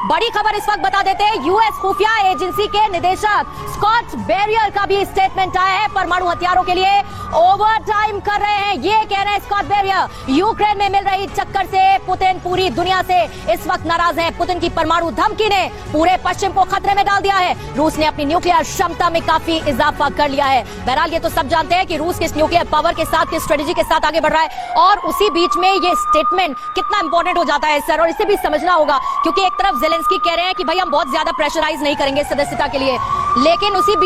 बड़ी खबर इस वक्त बता देते हैं, यूएस खुफिया एजेंसी के निदेशक स्कॉट बेरियर का भी स्टेटमेंट आया है। परमाणु हथियारों के लिए ओवर टाइम कर रहे हैं, ये कह रहे हैं स्कॉट बेरियर। यूक्रेन में मिल रही टक्कर से पुतिन पूरी दुनिया से इस वक्त नाराज है। पुतिन की परमाणु धमकी ने पूरे पश्चिम को खतरे में डाल दिया है। रूस ने अपनी न्यूक्लियर क्षमता में काफी इजाफा कर लिया है। बहरहाल ये तो सब जानते हैं कि रूस किस न्यूक्लियर पावर के साथ, किस स्ट्रेटेजी के साथ आगे बढ़ रहा है, और उसी बीच में ये स्टेटमेंट कितना इंपॉर्टेंट हो जाता है सर। और इसे भी समझना होगा क्योंकि एक तरफ ज़ेलेंस्की कह रहे हैं कि भाई हम बहुत ज्यादा प्रेशराइज नहीं करेंगे सदस्यता के लिए, लेकिन उसी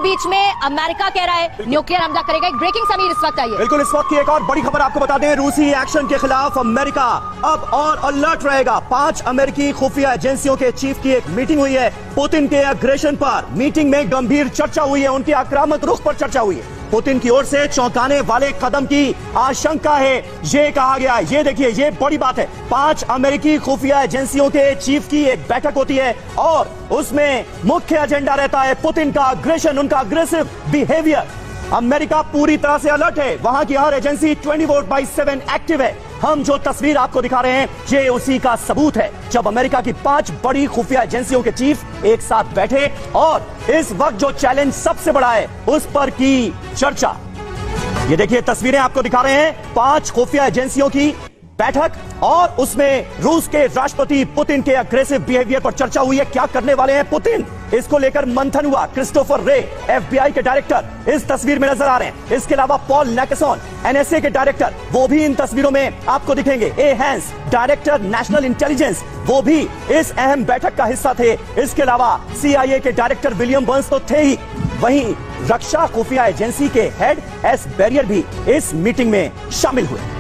बीच में अमेरिका कह रहा है न्यूक्लियर हमला करेगा। एक ब्रेकिंग समीर इस वक्त आई है। बिल्कुल, इस वक्त की एक और बड़ी खबर आपको बता दें, रूसी एक्शन के खिलाफ अमेरिका अब और अलर्ट रहेगा। 5 अमेरिकी खुफिया एजेंसियों के चीफ की एक मीटिंग हुई है पुतिन के अग्रेशन पर। मीटिंग में गंभीर चर्चा हुई है, उनके आक्रामक रुख पर चर्चा हुई है। पुतिन की ओर से चौंकाने वाले कदम की आशंका है, ये कहा गया है। ये देखिए, ये बड़ी बात है। 5 अमेरिकी खुफिया एजेंसियों के चीफ की एक बैठक होती है और उसमें मुख्य एजेंडा रहता है पुतिन का अग्रेशन, उनका अग्रेसिव बिहेवियर। अमेरिका पूरी तरह से अलर्ट है, वहां की हर एजेंसी 24/7 एक्टिव है। हम जो तस्वीर आपको दिखा रहे हैं ये उसी का सबूत है, जब अमेरिका की 5 बड़ी खुफिया एजेंसियों के चीफ एक साथ बैठे और इस वक्त जो चैलेंज सबसे बड़ा है उस पर की चर्चा। ये देखिए तस्वीरें आपको दिखा रहे हैं, 5 खुफिया एजेंसियों की बैठक और उसमें रूस के राष्ट्रपति पुतिन के अग्रेसिव बिहेवियर पर चर्चा हुई है। क्या करने वाले हैं पुतिन, इसको लेकर मंथन हुआ। क्रिस्टोफर रे FBI के डायरेक्टर इस तस्वीर में नजर आ रहे हैं। इसके अलावा पॉल नैकेसॉन NSA के डायरेक्टर, वो भी इन तस्वीरों में आपको दिखेंगे। ए हैंस, डायरेक्टर नेशनल इंटेलिजेंस, वो भी इस अहम बैठक का हिस्सा थे। इसके अलावा CIA के डायरेक्टर विलियम बर्न्स तो थे ही, वहीं रक्षा खुफिया एजेंसी के हेड S बेरियर भी इस मीटिंग में शामिल हुए।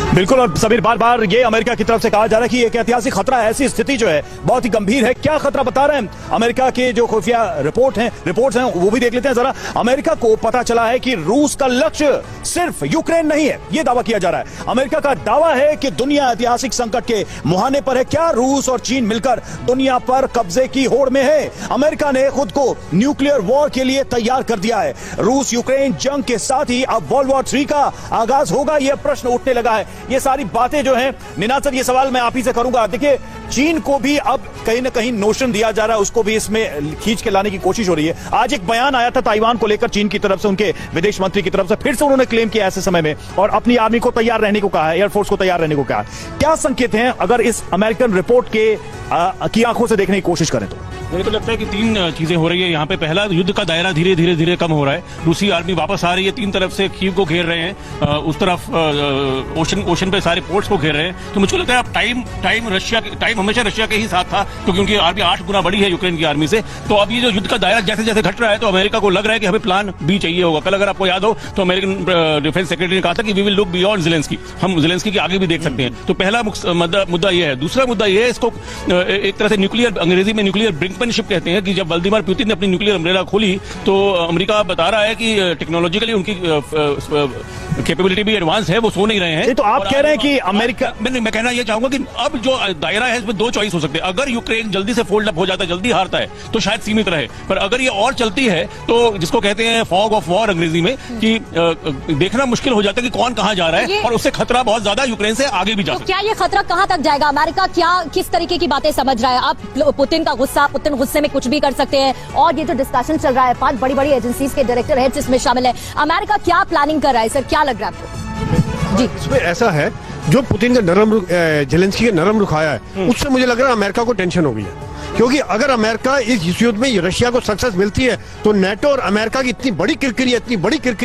बिल्कुल, और समीर बार बार ये अमेरिका की तरफ से कहा जा रहा है कि एक ऐतिहासिक खतरा है, ऐसी स्थिति जो है बहुत ही गंभीर है। क्या खतरा बता रहे हैं अमेरिका के जो खुफिया रिपोर्ट्स हैं वो भी देख लेते हैं जरा। अमेरिका को पता चला है कि रूस का लक्ष्य सिर्फ यूक्रेन नहीं है, यह दावा किया जा रहा है। अमेरिका का दावा है कि दुनिया ऐतिहासिक संकट के मुहाने पर है। क्या रूस और चीन मिलकर दुनिया पर कब्जे की होड़ में है? अमेरिका ने खुद को न्यूक्लियर वॉर के लिए तैयार कर दिया है। रूस यूक्रेन जंग के साथ ही अब वर्ल्ड वॉर 3 का आगाज होगा, यह प्रश्न उठने लगा है। ये सारी बातें जो हैं, निनाद सर ये सवाल मैं आप ही से करूंगा। देखिए, चीन को भी अब कहीं ना कहीं नोशन दिया जा रहा है, उसको भी इसमें खींच के लाने की कोशिश हो रही है। आज एक बयान आया था ताइवान को लेकर चीन की तरफ से, उनके विदेश मंत्री की तरफ से, फिर से उन्होंने क्लेम किया ऐसे समय में और अपनी आर्मी को तैयार रहने को कहा है, एयरफोर्स को तैयार रहने को कहा है। क्या संकेत हैं अगर इस अमेरिकन रिपोर्ट की आंखों से देखने की कोशिश करें तो? मुझे तो लगता है कि 3 चीजें हो रही है यहाँ पे। पहला, युद्ध का दायरा धीरे धीरे कम हो रहा है। रूसी आर्मी वापस आ रही है, 3 तरफ से कीव को घेर रहे हैं, उस तरफ ओशन पे सारे पोर्ट्स को घेर रहे हैं। तो मुझे लगता है अब टाइम हमेशा रशिया के ही साथ था, क्योंकि उनकी आर्मी 8 गुना बड़ी है यूक्रेन की आर्मी से। तो अब ये जो युद्ध का दायरा जैसे जैसे घट रहा है, तो अमेरिका को लग रहा है कि हमें प्लान B चाहिए होगा। कल अगर आपको याद हो तो अमेरिकन डिफेंस सेक्रेटरी ने कहा था कि we will look beyond Zelensky, हम ज़ेलेंस्की के आगे भी देख सकते हैं। तो पहला मुद्दा ये है। दूसरा मुद्दा ये है, इसको एक तरह से न्यूक्लियर, अंग्रेजी में न्यूक्लियर ब्रिंकमैनशिप कहते हैं, कि जब व्लादिमीर पुतिन ने अपनी न्यूक्लियर अम्ब्रेला खोली तो अमेरिका बता रहा है कि टेक्नोलॉजिकली उनकी कैपेबिलिटी भी एडवांस है, वो सो नहीं रहे हैं। तो आप कह रहे हैं कि अमेरिका, मैं कहना यह चाहूंगा कि अब जो दायरा है इसमें 2 चॉइस हो सकते हैं। अगर यूक्रेन जल्दी से फोल्ड अप हो जाता है, जल्दी हारता है, तो शायद सीमित रहे। पर अगर ये और चलती है तो जिसको कहते हैं फॉग ऑफ वॉर अंग्रेजी में, कि देखना मुश्किल हो जाता है कि कौन कहां जा रहा है, और उससे खतरा बहुत ज्यादा यूक्रेन से आगे भी जा सकता है। क्या ये खतरा कहां तक जाएगा? अमेरिका किस तरीके की बातें समझ रहा है? अब पुतिन का गुस्सा, पुतिन गुस्से में कुछ भी कर सकते हैं, और ये जो डिस्कशन चल रहा है 5 बड़ी एजेंसीज के डायरेक्टर हेड्स इसमें शामिल है, अमेरिका क्या प्लानिंग कर रहा है सर, क्या लग रहा है आपको? जी, इसमें ऐसा है, जो पुतिन का ज़ेलेंस्की का नरम रुख आया है, उससे मुझे लग रहा है अमेरिका को टेंशन हो गई है। क्योंकि अगर अमेरिका इस युद्ध में रशिया को सक्सेस मिलती है तो नेटो और अमेरिका की इतनी बड़ी किरकिरी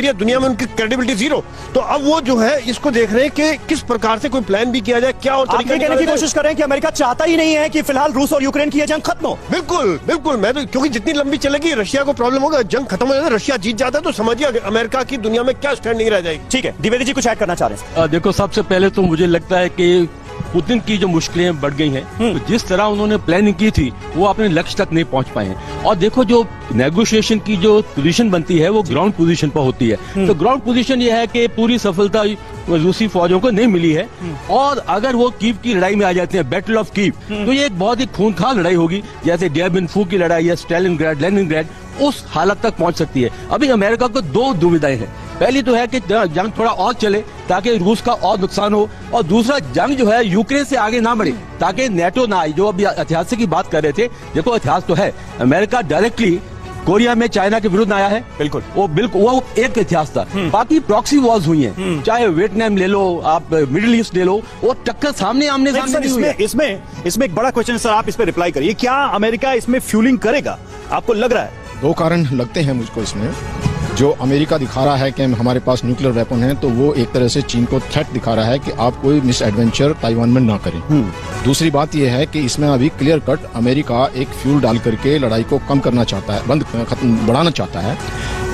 है, दुनिया में उनकी क्रेडिबिलिटी 0। तो अब वो जो है इसको देख रहे हैं कि किस प्रकार से कोई प्लान भी किया जाए, क्या और तरीका कहने की कोशिश कर रहे हैं कि अमेरिका चाहता ही नहीं है कि फिलहाल रूस और यूक्रेन की यह जंग खत्म हो। बिल्कुल मैं तो, क्योंकि जितनी लंबी चलेगी रशिया को प्रॉब्लम होगा, जंग खत्म हो जाता, रशिया जीत जाता है तो समझिए अमेरिका की दुनिया में क्या स्टैंडिंग रह जाएगी। ठीक है, द्विवेदी जी कुछ ऐड करना चाह रहे हैं? देखो, सबसे पहले तो मुझे लगता है कि पुतिन की जो मुश्किलें बढ़ गई हैं, तो जिस तरह उन्होंने प्लानिंग की थी वो अपने लक्ष्य तक नहीं पहुंच पाए हैं। और देखो, जो नेगोशिएशन की जो पोजीशन बनती है वो ग्राउंड पोजीशन पर होती है। तो ग्राउंड पोजीशन ये है कि पूरी सफलता रूसी फौजों को नहीं मिली है, और अगर वो कीव की लड़ाई में आ जाते हैं, बैटल ऑफ कीव, तो ये एक बहुत ही खूंखार लड़ाई होगी, जैसे डियाबिनफू की लड़ाई या स्टालिनग्राड, लेनिनग्राड, उस हालत तक पहुंच सकती है। अभी अमेरिका को 2 दुविधाएं हैं। पहली तो है कि जंग थोड़ा और चले ताकि रूस का और नुकसान हो, और दूसरा जंग जो है यूक्रेन से आगे ना बढ़े ताकि नेटो ना आए। जो अभी इतिहास की बात कर रहे थे, देखो इतिहास तो है, अमेरिका डायरेक्टली कोरिया में चाइना के विरुद्ध आया है, बिल्कुल वो एक इतिहास था। बाकी प्रॉक्सी वॉर्स हुई हैं, चाहे वियतनाम ले लो, आप मिडिल ईस्ट ले लो, वो टक्कर सामने आमने सामने हुई है। इसमें एक बड़ा क्वेश्चन सर, आप इस पे रिप्लाई करिए, क्या अमेरिका इसमें फ्यूलिंग करेगा, आपको लग रहा है? दो कारण लगते हैं मुझको इसमें। जो अमेरिका दिखा रहा है कि हमारे पास न्यूक्लियर वेपन है, तो वो एक तरह से चीन को थ्रेट दिखा रहा है कि आप कोई मिस एडवेंचर ताइवान में ना करें। दूसरी बात यह है कि इसमें अभी क्लियर कट अमेरिका एक फ्यूल डाल करके लड़ाई को कम करना चाहता है, बढ़ाना चाहता है।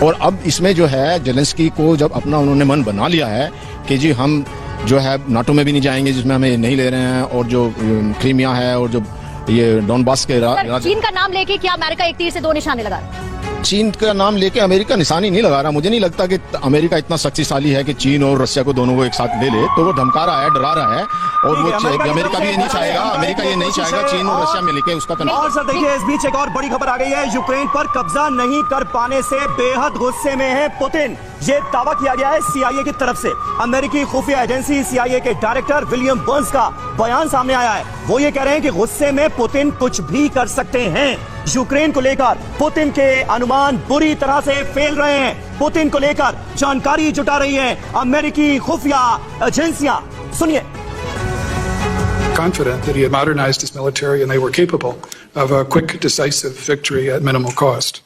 और अब इसमें जो है जेलेंस्की को जब अपना उन्होंने मन बना लिया है कि जी हम जो है नाटो में भी नहीं जाएंगे जिसमें हमें नहीं ले रहे हैं, और जो क्रीमिया है और जो ये डॉनबास के चीन का नाम लेके क्या अमेरिका एक तीर से दो निशाने लगा रहा है? चीन का नाम लेके अमेरिका निशानी नहीं लगा रहा। मुझे नहीं लगता कि अमेरिका इतना शक्तिशाली है कि चीन और रशिया को दोनों को एक साथ ले ले। तो वो धमका रहा है, डरा रहा है, और वो अमेरिका भी ये नहीं चाहेगा, अमेरिका ये नहीं चाहेगा चीन और रशिया में लेके उसका तनाव। और सर देखिए, इस बीच एक और बड़ी खबर आ गई है। यूक्रेन पर कब्जा नहीं कर पाने से बेहद गुस्से में है पुतिन। ये दावा किया गया है CIA की तरफ से। अमेरिकी खुफिया एजेंसी CIA के डायरेक्टर विलियम बर्न्स का बयान सामने आया है। वो ये कह रहे हैं कि गुस्से में पुतिन कुछ भी कर सकते हैं। यूक्रेन को लेकर पुतिन के अनुमान बुरी तरह से फेल रहे हैं। पुतिन को लेकर जानकारी जुटा रही है अमेरिकी खुफिया एजेंसियां। सुनिए। Confident that he had modernized his military and they were capable of a quick, decisive victory at minimal cost.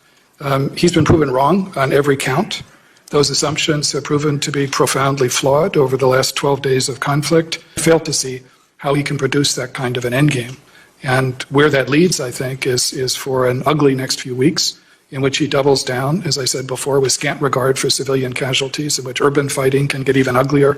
He's been proven wrong on every count. Those assumptions have proven to be profoundly flawed over the last 12 days of conflict. Failed to see how he can produce that kind of an endgame. And where that leads, I think, is for an ugly next few weeks in which he doubles down, as I said before, with scant regard for civilian casualties, in which urban fighting can get even uglier.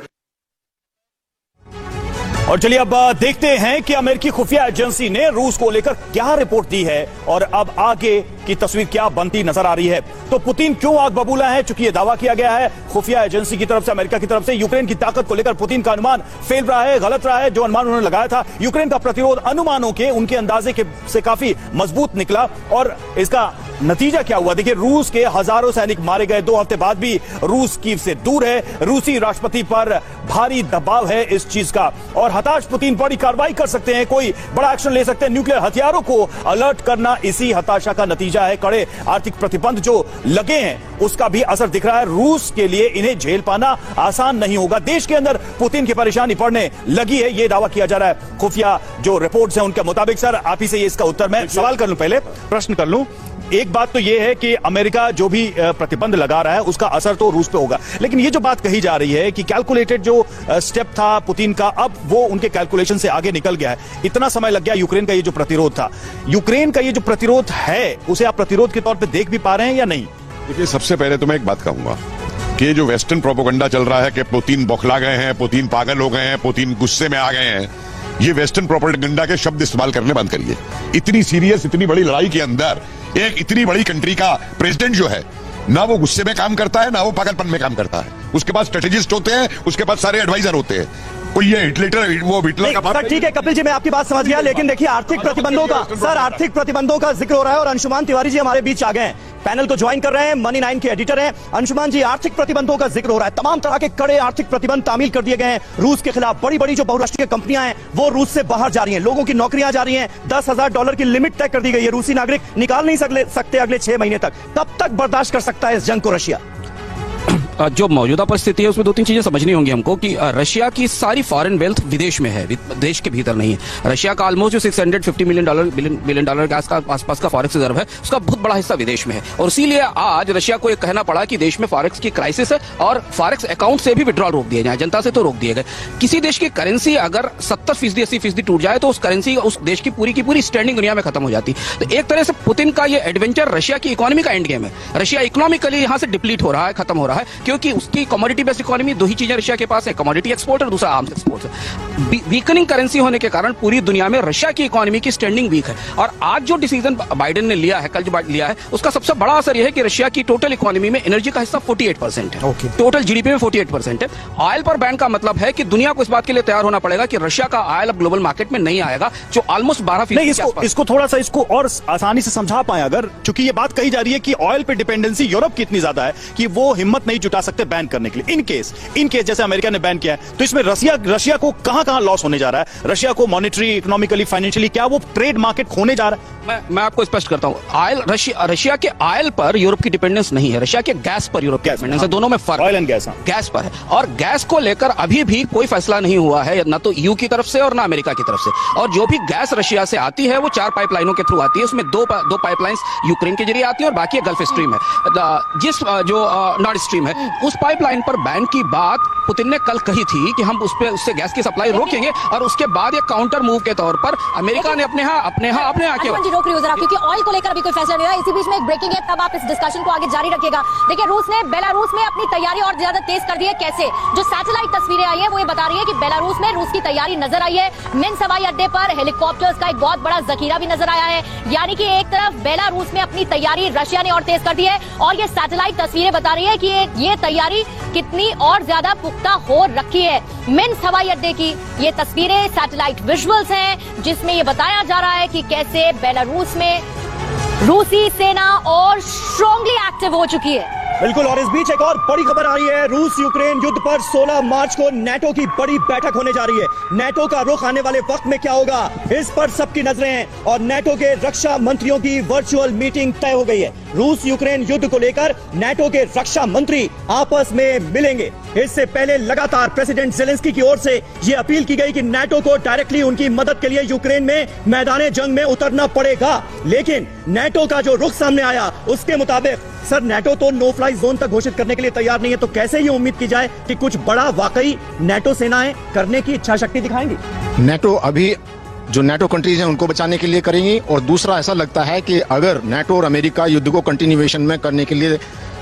और चलिए अब देखते हैं कि अमेरिकी खुफिया agency ने रूस को लेकर क्या रिपोर्ट दी है और अब आगे की तस्वीर क्या बनती नजर आ रही है। तो पुतिन क्यों आग बबूला है? चूंकि यह दावा किया गया है खुफिया एजेंसी की तरफ से, अमेरिका की तरफ से, यूक्रेन की ताकत को लेकर पुतिन का अनुमान फेल रहा है, गलत रहा है। जो अनुमान उन्होंने लगाया था, यूक्रेन का प्रतिरोध अनुमानों के, उनके अंदाजे के से काफी मजबूत निकला। और इसका नतीजा क्या हुआ? देखिए, रूस के हजारों सैनिक मारे गए। 2 हफ्ते बाद भी रूस कीव से दूर है। रूसी राष्ट्रपति पर भारी दबाव है इस चीज का, और हताश पुतिन बड़ी कार्रवाई कर सकते हैं, कोई बड़ा एक्शन ले सकते हैं। न्यूक्लियर हथियारों को अलर्ट करना इसी हताशा का नतीजा है। कड़े आर्थिक प्रतिबंध जो लगे हैं उसका भी असर दिख रहा है। रूस के लिए इन्हें झेल पाना आसान नहीं होगा। देश के अंदर पुतिन की परेशानी बढ़ने लगी है, यह दावा किया जा रहा है। खुफिया जो रिपोर्ट्स हैं उनके मुताबिक। सर, आप ही से इसका उत्तर मैं सवाल कर लूं, पहले प्रश्न कर लूं। एक बात तो यह है कि अमेरिका जो भी प्रतिबंध लगा रहा है उसका असर तो रूस पे होगा, लेकिन ये जो बात कही जा रही है कि कैलकुलेटेड जो स्टेप था पुतिन का, अब वो उनके कैलकुलेशन से आगे निकल गया है। इतना समय लग गया यूक्रेन का ये जो प्रतिरोध था, यूक्रेन का ये जो प्रतिरोध है, उसे आप प्रतिरोध के तौर पे देख भी पा रहे हैं या नहीं? देखिए, सबसे पहले तो मैं एक बात कहूंगा कि जो वेस्टर्न प्रोपेगेंडा चल रहा है कि पुतिन बौखला गए हैं, पुतिन पागल हो गए हैं, पुतिन गुस्से में आ गए हैं, ये वेस्टर्न प्रोपेगेंडा के शब्द इस्तेमाल करने बंद करिए। इतनी सीरियस, इतनी बड़ी लड़ाई के अंदर एक इतनी बड़ी कंट्री का प्रेसिडेंट जो है, ना वो गुस्से में काम करता है, ना वो पागलपन में काम करता है। उसके पास स्ट्रेटेजिस्ट होते हैं, उसके पास सारे एडवाइजर होते हैं। कोई ये हिटलर का ठीक है कपिल जी, मैं आपकी बात समझ गया, लेकिन देखिए आर्थिक प्रतिबंधों का, सर आर्थिक प्रतिबंधों का जिक्र हो रहा है और अंशुमान तिवारी जी हमारे बीच आ गए हैं, पैनल को ज्वाइन कर रहे हैं, मनी 9 के एडिटर हैं। अंशुमान जी, आर्थिक प्रतिबंधों का जिक्र हो रहा है, तमाम तरह के कड़े आर्थिक प्रतिबंध तामील कर दिए गए हैं रूस के खिलाफ। बड़ी बड़ी जो बहुराष्ट्रीय कंपनियां हैं वो रूस से बाहर जा रही हैं, लोगों की नौकरियां जा रही हैं। $10,000 की लिमिट तय कर दी गई है, रूसी नागरिक निकाल नहीं सकते अगले 6 महीने तक। कब तक बर्दाश्त कर सकता है इस जंग को रशिया? जो मौजूदा परिस्थिति है उसमें 2-3 चीजें समझनी होंगी हमको कि रशिया की सारी फॉरेन वेल्थ विदेश में है, देश के भीतर नहीं है। रशिया का ऑलमोस्ट जो $650 बिलियन डॉलर के आसपास का फॉरेक्स रिजर्व है, उसका बहुत बड़ा हिस्सा विदेश में है। और इसीलिए आज रशिया को यह कहना पड़ा कि देश में फॉरेक्स की क्राइसिस है और फॉरेक्स अकाउंट से भी विड्रॉल रोक दिए जाए, जनता से तो रोक दिए गए। किसी देश की करेंसी अगर 70%, 80% टूट जाए तो उस करेंसी, उस देश की पूरी स्टैंडिंग दुनिया में खत्म हो जाती। तो एक तरह से पुतिन का ये एडवेंचर रशिया की इकोनॉमी का एंड गेम है। रशिया इकोनॉमिकली यहां से डिप्लीट हो रहा है, खत्म हो रहा है, क्योंकि उसकी कमोडिटी बेस्ड इकोनॉमी, 2 ही चीजें रशिया के पास है, कमोडिटी एक्सपोर्ट और दूसरा आर्म्स एक्सपोर्ट है। वीकनिंग करेंसी होने के कारण पूरी दुनिया में रशिया की इकोनॉमी की स्टैंडिंग वीक है। और आज जो डिसीजन बाइडेन ने लिया है, कल जो लिया है, उसका सबसे बड़ा असर यह है कि रशिया की टोटल इकोनॉमी में एनर्जी का हिस्सा 48% है, टोटल जीडीपी में 48% है। ऑयल पर बैन का मतलब है कि दुनिया को इस बात के लिए तैयार होना पड़ेगा कि रशिया का ऑयल अब ग्लोबल मार्केट में नहीं आएगा, जो ऑलमोस्ट 12%। इसको थोड़ा सा इसको और आसानी से समझा पाए अगर, चूंकि ये बात कही जा रही है कि ऑयल पे डिपेंडेंसी यूरोप की इतनी ज्यादा है कि वो हिम्मत नहीं जुटा लगा सकते हैं बैन करने के लिए। इन केस जैसे अमेरिका ने बैन किया है, तो इसमें रशिया को कहां लॉस होने जा रहा है? रशिया को मॉनेटरी, इकोनॉमिकली, फाइनेंशियली क्या वो ट्रेड मार्केट खोने जा रहा है? मैं आपको स्पष्ट करता हूं, रशिया के ऑयल पर यूरोप की डिपेंडेंस नहीं है, रशिया के गैस पर यूरोप की डिपेंडेंस है। दोनों में फर्क, ऑयल एंड गैस पर है। और गैस को लेकर अभी भी कोई फैसला नहीं हुआ है, ना तो ईयू की तरफ से और ना अमेरिका की तरफ से। और जो भी गैस रशिया से आती है वो 4 पाइपलाइनों के थ्रू आती है, उसमें दो पाइपलाइंस यूक्रेन के जरिए आती है और बाकी गल्फ स्ट्रीम है, जो नॉर्थ स्ट्रीम है। उस पाइपलाइन पर बैन की बात पुतिन ने कल कही थी कि हम उससे गैस की सप्लाई रोकेंगे, और उसके बाद एक काउंटर मूव के तौर पर अमेरिका ने अपने आके रोक रही हो जरा, क्योंकि ऑयल को लेकर अभी कोई फैसला नहीं हुआ। इसी बीच में एक ब्रेकिंग है, तब आप इस डिस्कशन को आगे जारी रखिएगा। देखिए, रूस ने बेलारूस में अपनी तैयारी और ज्यादा तेज कर दी है। कैसे? जो सैटेलाइट तस्वीरें आई है वो ये बता रही है कि बेलारूस में रूस की तैयारी नजर आई है। मिन्स्क हवाई अड्डे पर हेलीकॉप्टर्स का एक बहुत बड़ा जखीरा भी नजर आया है। यानी कि एक तरफ बेलारूस में अपनी तैयारी रशिया ने और तेज कर दी है, और ये सैटेलाइट तस्वीरें बता रही है कि ये तैयारी कितनी और ज्यादा पुख्ता हो रखी है। मिन्स्क हवाई अड्डे की ये तस्वीरें सैटेलाइट विजुअल्स हैं, जिसमें ये बताया जा रहा है कि कैसे बेलारूस में रूसी सेना और स्ट्रांगली एक्टिव हो चुकी है। बिल्कुल। और इस बीच एक और बड़ी खबर आ रही है, रूस यूक्रेन युद्ध पर 16 मार्च को नाटो की बड़ी बैठक होने जा रही है। नाटो का रुख आने वाले वक्त में क्या होगा, इस पर सबकी नजरें हैं, और नाटो के रक्षा मंत्रियों की वर्चुअल मीटिंग तय हो गई है। रूस यूक्रेन युद्ध को लेकर नाटो के रक्षा मंत्री आपस में मिलेंगे। इससे पहले लगातार प्रेसिडेंट जेलेंस्की की ओर से ये अपील की गई कि नाटो को डायरेक्टली उनकी मदद के लिए यूक्रेन में मैदान जंग में उतरना पड़ेगा। लेकिन नाटो का जो रुख सामने आया उसके मुताबिक सर, नाटो तो नो फ्लाई जोन तक घोषित करने के लिए तैयार नहीं है, तो कैसे ये उम्मीद की जाए कि कुछ बड़ा वाकई नाटो सेनाएं करने की इच्छा शक्ति दिखाएंगी? नाटो अभी जो नाटो कंट्रीज हैं उनको बचाने के लिए करेंगी, और दूसरा ऐसा लगता है कि अगर नाटो और अमेरिका युद्ध को कंटिन्यूएशन में करने के लिए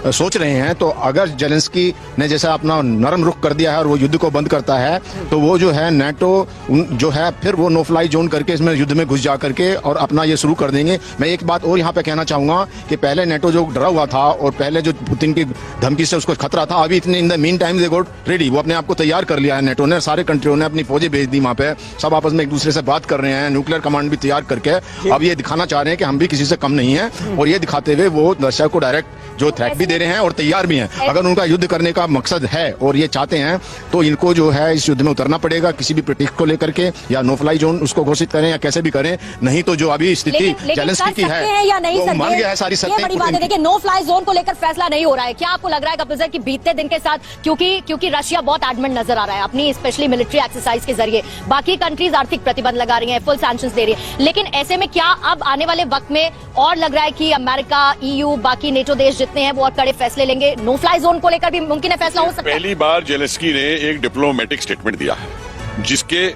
सोच रहे हैं, तो अगर जेलेंस्की ने जैसा अपना नरम रुख कर दिया है और वो युद्ध को बंद करता है, तो वो जो है नाटो जो है फिर वो नो फ्लाई जोन करके इसमें युद्ध में घुस जा करके और अपना ये शुरू कर देंगे। मैं एक बात और यहाँ पे कहना चाहूंगा कि पहले नाटो जो डरा हुआ था और पहले जो पुतिन की धमकी से उसको खतरा था, अभी इतने in the mean time they got ready, वो अपने आप को तैयार कर लिया है। नाटो ने, सारे कंट्रियों ने अपनी फौजें भेज दी वहां पे, सब आपस में एक दूसरे से बात कर रहे हैं, न्यूक्लियर कमांड भी तैयार करके अब ये दिखाना चाह रहे हैं कि हम भी किसी से कम नहीं है, और ये दिखाते हुए वो रशिया को डायरेक्ट जो थ्रेट भी दे रहे हैं और तैयार भी हैं। अगर उनका युद्ध करने का मकसद है और ये चाहते हैं, तो इनको जो है इस युद्ध में उतरना पड़ेगा, किसी भी प्रतीक को लेकर के, या नो फ्लाई जोन उसको घोषित करें या कैसे भी करें, नहीं तो जो अभी स्थिति जेलेंस्की की है या नहीं, वो मान गया है सारी ये बड़ी बात है। देखिए, नो फ्लाई जोन को लेकर फैसला नहीं हो रहा है। क्या आपको लग रहा है कपिल सर कि बीतते दिन के साथ, क्योंकि रशिया बहुत एडमेंट नजर आ रहा है अपनी स्पेशली मिलिट्री एक्सरसाइज के जरिए, बाकी कंट्रीज आर्थिक प्रतिबंध लगा रही हैं, फुल सैंक्शंस दे रही है, लेकिन ऐसे में क्या अब आने वाले वक्त में और लग रहा है कि अमेरिका, ईयू, बाकी नेटो देश जितने हैं वो और कड़े फैसले लेंगे? नो फ्लाई जोन को लेकर भी मुमकिन है फैसला हो सकता है। पहली बार जेलेंस्की ने एक डिप्लोमेटिक स्टेटमेंट दिया है जिसके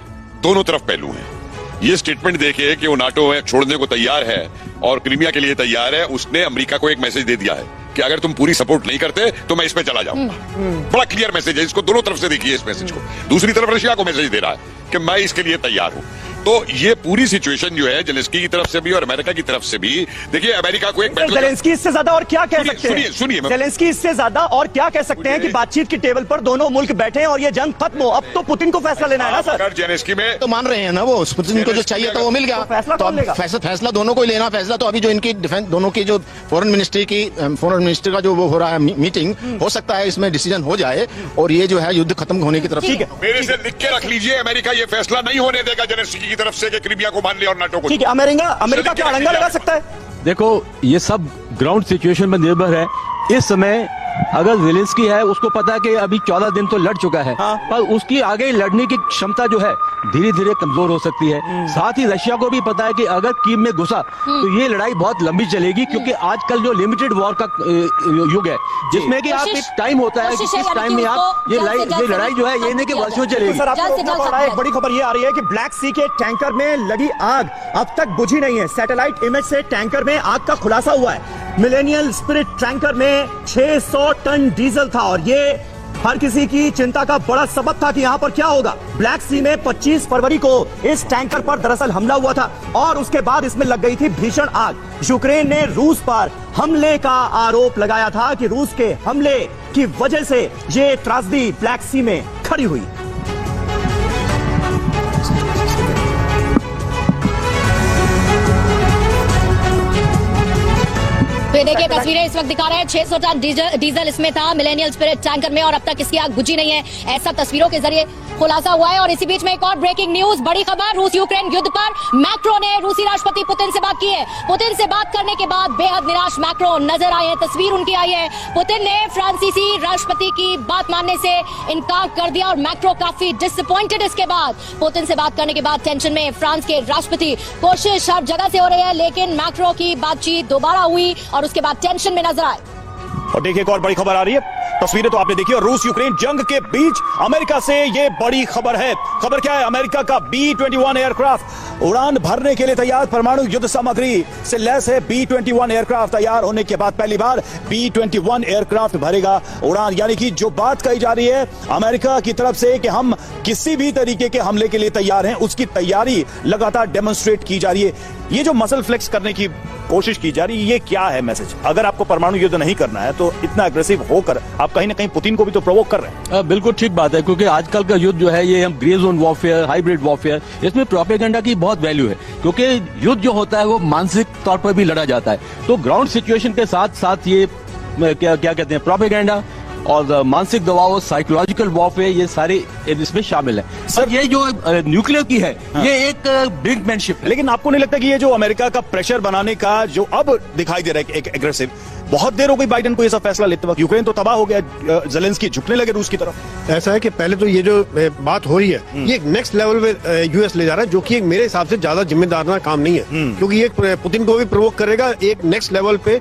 दोनों तरफ पहलू हैं। ये स्टेटमेंट देखे कि वो नाटो में छोड़ने को तैयार है और क्रीमिया के लिए तैयार है, उसने अमेरिका को एक मैसेज दे दिया है कि अगर तुम पूरी सपोर्ट नहीं करते तो मैं इसमें चला जाऊंगा। बड़ा क्लियर मैसेज है, इसको दोनों तरफ से देखिए इस मैसेज को। दूसरी तरफ रशिया को मैसेज दे रहा है कि मैं इसके लिए तैयार हूं। तो ये पूरी सिचुएशन जो है जेलेंस्की की तरफ से भी और अमेरिका की तरफ से भी, देखिए अमेरिका को एक जेलेंस्की इससे ज्यादा और क्या कह सकते हैं? सुनिए जेलेंस्की इससे ज्यादा और क्या कह सकते हैं कि बातचीत की टेबल पर दोनों मुल्क बैठे हैं और ये जंग खत्म हो। अब तो पुतिन को फैसला लेना है ना सर। अगर जेलेंस्की में तो मान रहे हैं ना, वो पुतिन को जो चाहिए तो वो मिल गया, तो फैसला दोनों को ही लेना। फैसला तो अभी जो इनकी डिफेंस दोनों की जो फॉरेन मिनिस्ट्री का जो वो हो रहा है मीटिंग, हो सकता है इसमें डिसीजन हो जाए और ये जो है युद्ध खत्म होने की तरफ। ठीक है, मेरे से लिख के रख लीजिए, अमेरिका ये फैसला नहीं होने देगा जेलेंस्की की तरफ से कि क्रीमिया को मान लिया और नाटो को। ठीक है, अमेरिका क्या अड़ंगा लगा सकता है? देखो, ये सब ग्राउंड सिचुएशन पर निर्भर है। इस समय अगर जेलेंस्की है, उसको पता है कि अभी 14 दिन तो लड़ चुका है, पर उसकी आगे लड़ने की क्षमता जो है धीरे धीरे कमजोर हो सकती है। साथ ही रशिया को भी पता है कि अगर कीव में घुसा तो ये लड़ाई बहुत लंबी चलेगी, क्योंकि आजकल जो लिमिटेड वॉर का युग है, जिसमें कि आप एक टाइम होता है कि किस टाइम में आप ये लड़ाई जो है ये नहीं कि वर्षों चलेगी। सर, एक बड़ी खबर ये आ रही है कि ब्लैक सी के टैंकर में लगी आग अब तक बुझी नहीं है। सैटेलाइट इमेज से टैंकर में आग का खुलासा हुआ है। मिलेनियल स्पिरिट टैंकर में 600 टन डीजल था और ये हर किसी की चिंता का बड़ा सबब था कि यहां पर क्या होगा। ब्लैक सी में 25 फरवरी को इस टैंकर पर दरअसल हमला हुआ था और उसके बाद इसमें लग गई थी भीषण आग। यूक्रेन ने रूस पर हमले का आरोप लगाया था कि रूस के हमले की वजह से ये त्रासदी ब्लैक सी में खड़ी हुई। तो ये देखिए तस्वीरें इस वक्त दिखा रहे हैं 600 टन डीजल इसमें था मिलेनियल स्पिरिट टैंकर में और अब तक इसकी आग बुझी नहीं है, ऐसा तस्वीरों के जरिए खुलासा हुआ है। और इसी बीच में एक और ब्रेकिंग न्यूज, बड़ी खबर, रूस यूक्रेन युद्ध पर मैक्रो ने रूसी राष्ट्रपति पुतिन से बात की है। पुतिन से बात करने के बाद बेहद निराश मैक्रो नजर आए हैं, तस्वीर उनकी आई है। पुतिन ने फ्रांसीसी राष्ट्रपति की बात मानने से इनकार कर दिया और मैक्रो काफी डिसअपॉइंटेड इसके बाद। पुतिन से बात करने के बाद टेंशन में फ्रांस के राष्ट्रपति, कोशिश हर जगह से हो रही है लेकिन मैक्रो की बातचीत दोबारा हुई और उसके बाद टेंशन में नजर आए। और देखिए एक और बड़ी खबर आ रही है, तस्वीरें तो आपने देखी। और रूस यूक्रेन जंग के बीच अमेरिका से ये बड़ी खबर है। खबर क्या है? अमेरिका का B-21 एयरक्राफ्ट उड़ान भरने के लिए तैयार, परमाणु युद्ध सामग्री से लैस है। B-21 एयरक्राफ्ट तैयार होने के बाद पहली बार B-21 एयरक्राफ्ट भरेगा उड़ान। यानी कि जो बात कही जा रही है अमेरिका की तरफ से कि हम किसी भी तरीके के हमले के लिए तैयार हैं, उसकी तैयारी लगातार डेमोन्स्ट्रेट की जा रही है। ये जो मसल फ्लेक्स करने की कोशिश की जा रही है, ये क्या है मैसेज? अगर आपको परमाणु युद्ध नहीं करना है तो इतना अग्रेसिव होकर आप कहीं ना कहीं पुतिन को भी तो प्रोवोक कर रहे हैं। बिल्कुल ठीक बात है, क्योंकि आजकल का युद्ध जो है ये हम grey zone warfare, hybrid warfare, इसमें प्रोपेगेंडा की बहुत वैल्यू है। क्योंकि युद्ध जो होता है वो मानसिक तौर पर भी लड़ा जाता है, तो ग्राउंड सिचुएशन के साथ साथ ये क्या कहते हैं, प्रोपेगेंडा और मानसिक दबाव, साइकोलॉजिकल वॉरफेयर, ये सारे इसमें शामिल है। सर ये जो न्यूक्लियर की है, ये एक ब्रिंकमैनशिप है। लेकिन आपको नहीं लगता कि ये जो अमेरिका का प्रेशर बनाने का जो अब दिखाई दे रहा है एक एग्रेसिव, बहुत देर हो गई बाइडेन को ये सब फैसला लेते वक्त? यूक्रेन तो तबाह हो गया, ज़ेलेंस्की झुकने लगे रूस की तरफ। ऐसा है कि पहले तो ये जो बात हो रही है ये एक नेक्स्ट लेवल पे यूएस ले जा रहा है, जो कि एक मेरे हिसाब से ज्यादा जिम्मेदाराना काम नहीं है, क्योंकि ये पुतिन को भी प्रोवोक करेगा, एक नेक्स्ट लेवल पे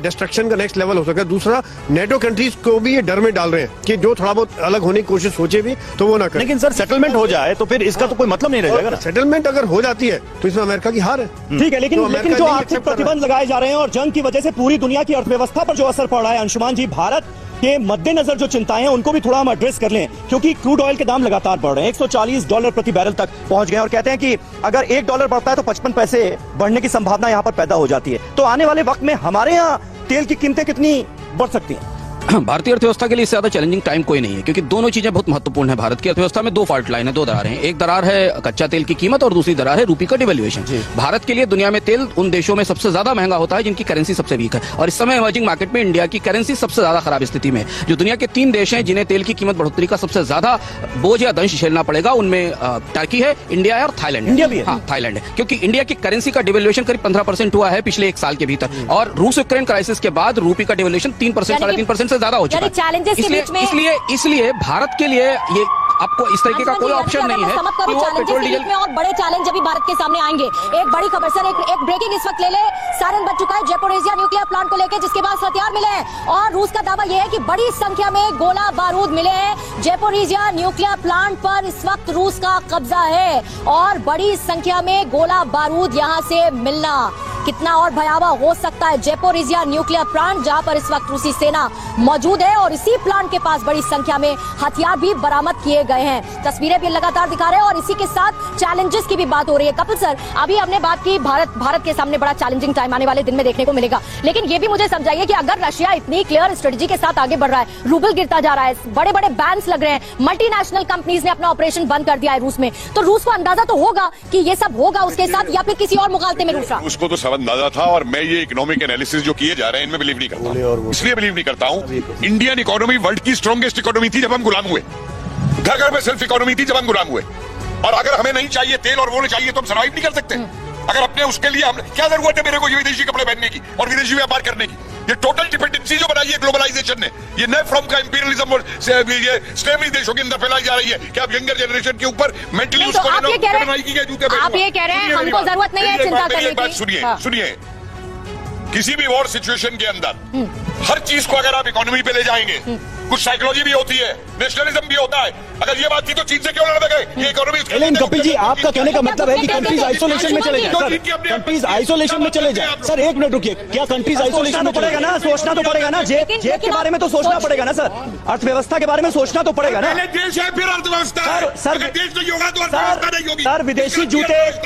डिस्ट्रक्शन का नेक्स्ट लेवल हो सकता है। दूसरा, नेटो कंट्रीज को भी ये डर में डाल रहे हैं कि जो थोड़ा बहुत अलग होने की कोशिश सोचे भी तो वो ना करे। लेकिन सर सेटलमेंट हो जाए तो फिर इसका तो कोई मतलब नहीं रह जाएगा। सेटलमेंट अगर हो जाती है तो इसमें अमेरिका की हार है। ठीक है, लेकिन जो आर्थिक प्रतिबंध लगाए जा रहे हैं और जंग की वजह से पूरी दुनिया की अर्थव्यवस्था पर जो असर पड़ रहा है, अंशुमान जी, भारत के मद्देनजर जो चिंताएं हैं उनको भी थोड़ा हम एड्रेस कर लें, क्योंकि क्रूड ऑयल के दाम लगातार बढ़ रहे हैं, $140 प्रति बैरल तक पहुंच गए और कहते हैं कि अगर $1 बढ़ता है तो 55 पैसे बढ़ने की संभावना यहां पर पैदा हो जाती है। तो आने वाले वक्त में हमारे यहाँ तेल की कीमतें कितनी बढ़ सकती हैं? भारतीय अर्थव्यवस्था के लिए इससे ज्यादा चैलेंजिंग टाइम कोई नहीं है, क्योंकि दोनों चीजें बहुत महत्वपूर्ण है। भारत की अर्थव्यवस्था में दो फॉल्ट लाइन है, दो दरारें हैं। एक दरार है कच्चा तेल की कीमत और दूसरी दरार है रूपी का डिवैल्यूएशन। भारत के लिए दुनिया में तेल उन देशों में सबसे ज्यादा महंगा होता है जिनकी करेंसी सबसे वीक है, और इस समय इमर्जिंग मार्केट में इंडिया की करेंसी सबसे ज्यादा खराब स्थिति में। जो दुनिया के 3 देश हैं जिन्हें तेल की कीमत बढ़ोतरी का सबसे ज्यादा बोझ या दंश झेलना पड़ेगा, उनमें टर्की है, इंडिया है और थाईलैंड। इंडिया भी है? हाँ, थाईलैंड है, क्योंकि इंडिया की करेंसी का डिवैल्यूएशन करीब 15% हुआ है पिछले 1 साल के भीतर, और रूस यूक्रेन क्राइसिस के बाद रूपी का डिवैल्यूएशन 3%, 3.5% से ज्यादा हो चुका है। इसलिए भारत के लिए ये आपको इस तरीके का कोई ऑप्शन नहीं है कि वो पेट्रोल डीजल में। और बड़े चैलेंज अभी भारत के सामने आएंगे। एक बड़ी खबर सर, एक ब्रेकिंग इस वक्त ले ले, सायरन बज चुका है ज़ेपोरिज़िया न्यूक्लियर प्लांट को लेकर, जिसके पास हथियार मिले हैं और रूस का दावा यह है कि बड़ी संख्या में गोला बारूद मिले हैं। ज़ेपोरिज़िया न्यूक्लियर प्लांट पर इस वक्त रूस का कब्जा है और बड़ी संख्या में गोला बारूद यहां से मिलना कितना और भयावह हो सकता है। ज़ेपोरिज़िया न्यूक्लियर प्लांट जहां पर इस वक्त रूसी सेना मौजूद है और इसी प्लांट के पास बड़ी संख्या में हथियार भी बरामद किए गए हैं। तस्वीरें भी लगातार दिखा रहे हैं और इसी के साथ चैलेंजेस की भी बात हो रही है। कपिल सर, अभी हमने बात की भारत के सामने बड़ा चैलेंजिंग टाइम आने वाले दिन में देखने को मिलेगा, लेकिन ये भी मुझे समझाइए कि अगर रशिया इतनी क्लियर स्ट्रेटजी के साथ आगे बढ़ रहा है, रूबल गिरता जा रहा है, बड़े बड़े बैन्स लग रहे हैं, मल्टीनेशनल कंपनीज ने अपना ऑपरेशन बंद कर दिया है रूस में, तो रूस को अंदाजा तो होगा कि ये सब होगा उसके साथ, या फिर किसी और मुकाबले में रूस रहा? उसको तो सब अंदाजा था, और मैं ये इकोनॉमिक एनालिसिस जो किए जा रहे हैं इनमें बिलीव नहीं करता हूं। इसलिए बिलीव नहीं करता हूं, इंडियन इकोनॉमी वर्ल्ड की स्ट्रॉन्गेस्ट इकोनॉमी थी जब हम गुलाम हुए, घर घर में सेल्फ इकोनॉमी थी जब हम गुलाम हुए, और अगर हमें नहीं चाहिए तेल और वो नहीं चाहिए तो हम सर्वाइव नहीं कर सकते। अगर अपने उसके लिए हम क्या जरूरत है मेरे को ये विदेशी कपड़े पहनने की और विदेशी व्यापार करने की? ये टोटल डिपेंडेंसी जो बनाई है ग्लोबलाइजेशन ने, ये नए फॉर्म का इंपीरियलिज्म से ये स्लेवरी देशों के अंदर फैलाई जा रही है कि आप यंगर जनरेशन के ऊपर मेंटली उसको आप ये कह रहे हैं हमको जरूरत नहीं है चिंता करने की। सुनिए, किसी भी वॉर सिचुएशन के अंदर हर चीज को अगर आप इकोनॉमी पे ले जाएंगे, कुछ साइकोलॉजी भी होती है, नेशनलिज्म भी होता है। अगर ये बात थी तो चीन से क्यों लड़ गए? ये इकोनॉमी। लेकिन कपिल जी, आपका कहने का मतलब है कि कंट्रीज आइसोलेशन में चले जाए। सर, कंट्रीज आइसोलेशन में चले जाए। सर, एक मिनट रुकिए, क्या कंट्रीज आइसोलेशन में पड़ेगा ना? सोचना तो पड़ेगा ना, जेब के बारे में तो सोचना पड़ेगा ना सर, अर्थव्यवस्था के बारे में सोचना तो पड़ेगा ना। देश है फिर अर्थव्यवस्था। सर, देश नहीं होगा तो अर्थव्यवस्था नहीं होगी। सर,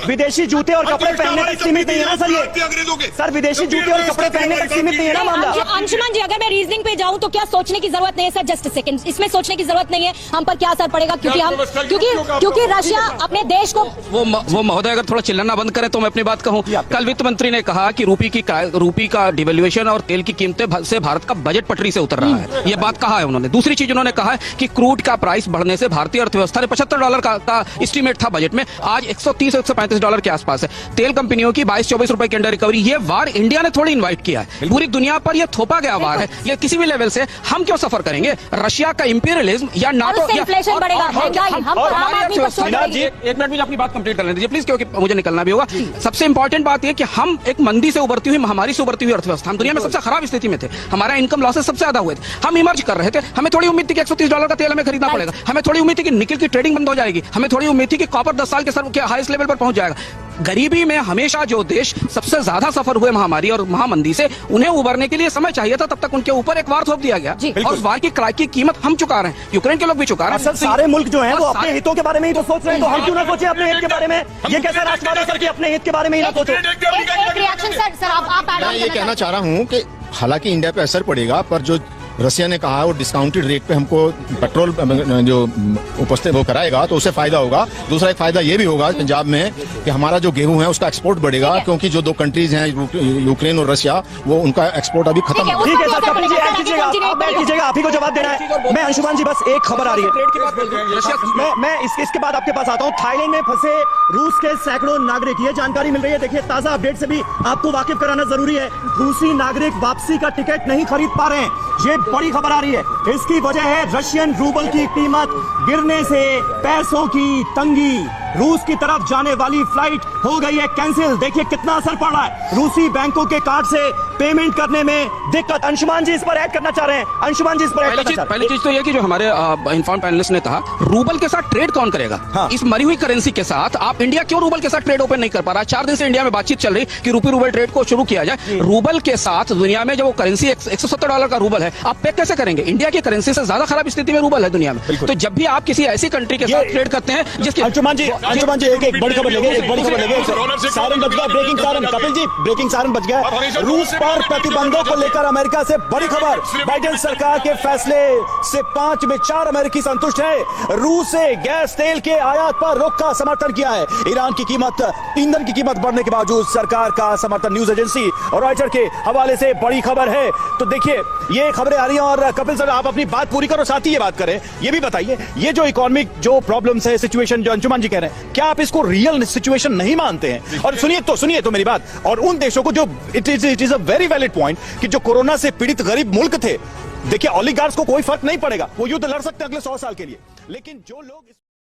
विदेशी जूते और कपड़े पहनने तक सीमित नहीं है ना सर ये? सर, विदेशी जूते और कपड़े पहनने तक सीमित नहीं है ना मामला? अंशुमान जी, अगर मैं रीजनिंग पे जाऊं तो क्या सोचने की जरूरत नहीं है सर? जस्ट सेकंड, इसमें सोचने की जरूरत नहीं है, हम पर क्या असर पड़ेगा, क्योंकि रशिया अपने देश को वो महोदय अगर थोड़ा चिल्लाना बंद करे तो मैं अपनी बात कहूं। कल वित्त मंत्री ने कहा कि रूपी का डिवेल्युएशन और तेल की कीमतें से भारत का बजट पटरी से उतर रहा है, ये बात कहा है उन्होंने। दूसरी चीज उन्होंने कहा है कि क्रूड का प्राइस बढ़ने से भारतीय अर्थव्यवस्था ने $75 का एस्टीमेट था बजट में, आज $130-135 के आसपास है। तेल कंपनियों की 22-24 रुपए के अंडर रिकवरी, ये वार इंडिया ने थोड़ी इन्वाइट किया है, पूरी दुनिया पर यह थोपा गया वार है, ये किसी भी लेवल से हम क्यों सफर करेंगे? रशिया का इंपीरियलिज्म या नाटो, इन्फ्लेशन बढ़ेगा, महंगाई हम आम आदमी पर चोट पड़ेगी। एक मिनट मुझे अपनी बात कंप्लीट करने दीजिए प्लीज, क्योंकि मुझे निकलना भी होगा। सबसे इंपॉर्टेंट बात यह कि हम एक मंदी से उभरती हुई, महामारी से उभरती हुई अर्थव्यवस्था, हम दुनिया में सबसे खराब स्थिति में थे, हमारा इनकम लॉसेस सबसे ज्यादा हुए थे, हम इमर्ज कर रहे थे। हमें थोड़ी उम्मीद थी कि $130 का तेल हमें खरीदना पड़ेगा, हमें थोड़ी उम्मीद थी कि निकल की ट्रेडिंग बंद हो जाएगी, हमें थोड़ी उम्मीद थी कि कॉपर 10 साल के हाईएस्ट लेवल पर पहुंच जाएगा। गरीबी में हमेशा जो देश सबसे ज्यादा सफर हुए महामारी और महामंदी से, उन्हें उभरने के लिए समय चाहिए था, तब तक उनके ऊपर एक वार थोप दिया गया और उस वार की कीमत हम चुका रहे हैं, यूक्रेन के लोग भी चुका रहे हैं। सारे मुल्क जो हैं वो अपने हितों के बारे में ही तो सोच रहे हैं, तो हम क्यों ना सोचें अपने हित के बारे में? ये कैसा राष्ट्रवाद है सर कि अपने हित के बारे में ही ना सोचो? एक रिएक्शन सर, आप मैं ये कहना चाह रहा हूँ कि हालांकि इंडिया पे असर पड़ेगा, पर जो रसिया ने कहा है वो डिस्काउंटेड रेट पे हमको पेट्रोल जो उपस्थित वो कराएगा तो उससे फायदा होगा। दूसरा एक फायदा ये भी होगा पंजाब में कि हमारा जो गेहूं है उसका एक्सपोर्ट बढ़ेगा, क्योंकि जो दो कंट्रीज हैं यूक्रेन और रशिया, वो उनका एक्सपोर्ट अभी खत्म हो। ठीक है सर, कपिल जी ऐड कीजिएगा, आप ही को जवाब देना है। मैं अंशुमान जी, बस एक खबर आ रही है, मैं इसके बाद आपके पास आता हूँ। थाईलैंड में फंसे रूस के सैकड़ों नागरिक, ये जानकारी मिल रही है, देखिए ताजा अपडेट से भी आपको वाकिफ कराना जरूरी है। रूसी नागरिक वापसी का टिकट नहीं खरीद पा रहे हैं, ये बड़ी खबर आ रही है। इसकी वजह है रशियन रूबल की कीमत गिरने से पैसों की तंगी। रूस की तरफ जाने वाली फ्लाइट हो गई है कैंसिल। देखिए कितना असर पड़ रहा है, रूसी बैंकों के कार्ड से पेमेंट करने में दिक्कत। अंशुमान जी इस पर ऐड करना चाह रहे हैं, अंशुमान जी इस पर ऐड करना चाह रहे हैं। पहली चीज तो ये कि जो हमारे इन्फॉर्म पैनलिस्ट ने कहा, रूबल के साथ ट्रेड कौन करेगा? हाँ। इस मरी हुई करेंसी के साथ आप इंडिया क्यों रूबल के साथ ट्रेड ओपन नहीं कर पा रहा? 4 दिन से इंडिया में बातचीत चल रही कि रूपी रूबल ट्रेड को शुरू किया जाए। रूबल के साथ दुनिया में जो करेंसी $170 का रूबल है, आप पे कैसे करेंगे? इंडिया की करेंसी से ज्यादा खराब स्थिति में रूबल है दुनिया में। तो जब भी आप किसी ऐसी कंट्री के साथ ट्रेड करते हैं जिसकी अंशुमान जी एक बड़ी खबर लेंगे, सायरन बज गया, breaking siren. Kapil ji, breaking siren बज गया। रूस पर प्रतिबंधों को लेकर अमेरिका से बड़ी खबर, बाइडेन सरकार के फैसले से 5 में 4 अमेरिकी संतुष्ट है। रूस से गैस तेल के आयात पर रोक का समर्थन किया है। ईरान की ईंधन की कीमत बढ़ने के बावजूद सरकार का समर्थन। न्यूज एजेंसी और रॉयटर्स के हवाले से बड़ी खबर है। तो देखिए ये खबरें आ रही हैं, और कपिल सर आप अपनी बात पूरी करो, साथ ही ये बात करें, ये भी बताइए ये जो इकोनॉमिक जो प्रॉब्लम्स है, सिचुएशन जो अंशुमान जी कह रहे हैं, क्या आप इसको रियल सिचुएशन नहीं मानते हैं? और सुनिए तो मेरी बात, और उन देशों को जो it is a very valid point कि जो कोरोना से पीड़ित गरीब मुल्क थे, देखिए ओलिगार्स को कोई फर्क नहीं पड़ेगा, वो युद्ध लड़ सकते हैं अगले 100 साल के लिए, लेकिन जो लोग